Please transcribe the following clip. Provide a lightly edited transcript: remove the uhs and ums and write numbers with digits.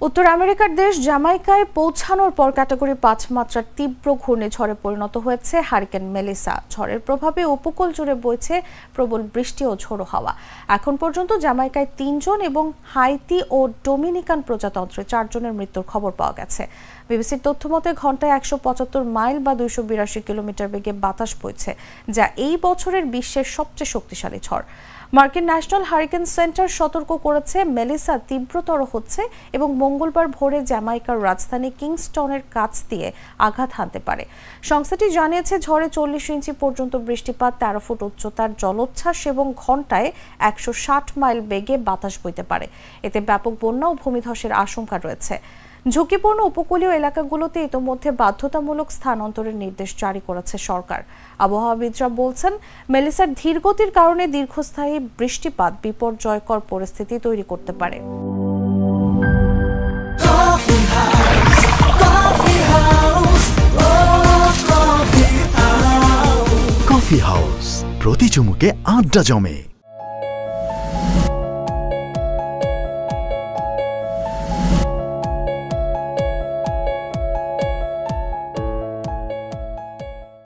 উত্তর আমেরিকার দেশ জামাইকায় পৌঁছানোর পর ক্যাটাগরি ৫ মাত্রার তীব্র ঘূর্ণিঝড়ে পরিণত হয়েছে হারিকেন মেলিসা। ঝড়ের প্রভাবে উপকূল জুড়ে বইছে প্রবল বৃষ্টি ও ঝোড়ো হাওয়া। এখন পর্যন্ত জামাইকায় ৩ জন এবং হাইতি ও ডোমিনিকান প্রজাতন্ত্রে ৪ জনের মৃত্যুর খবর পাওয়া গেছে। বিবিসির তথ্য মতে ঘন্টায় ১৭৫ মাইল বা ২৮২ কিলোমিটার বেগে বাতাস বইছে, যা এই বছরের বিশ্বের সবচেয়ে শক্তিশালী ঝড়। মার্কিন ন্যাশনাল হারিকেন সেন্টার সতর্ক করেছে মেলিসা তীব্রতর হচ্ছে এবং মঙ্গলবার ভোরে জ্যামাইকার রাজধানী কিংস্টনের কাছ দিয়ে আঘাত হানতে পারে। সংস্থাটি জানিয়েছে ঝড়ে ৪০ ইঞ্চি পর্যন্ত বৃষ্টিপাত, ১৩ ফুট উচ্চতার জলোচ্ছ্বাস এবং ঘন্টায় ১৬০ মাইল বেগে বাতাস বইতে পারে। এতে ব্যাপক বন্যা ও ভূমিধসের আশঙ্কা রয়েছে। ঝুঁকিপূর্ণ উপকূলীয় এলাকাগুলোতে ইতোমধ্যে বাধ্যতামূলক স্থানান্তরের নির্দেশ জারি করেছে সরকার। আবহাওয়াবিদরা বলছেন, মেলিসার ধীরগতির কারণে দীর্ঘস্থায়ী বৃষ্টিপাত বিপর্যয়কর পরিস্থিতি তৈরি করতে পারে। কফি হাউস, প্রতি চুমুকে আড্ডা জমে।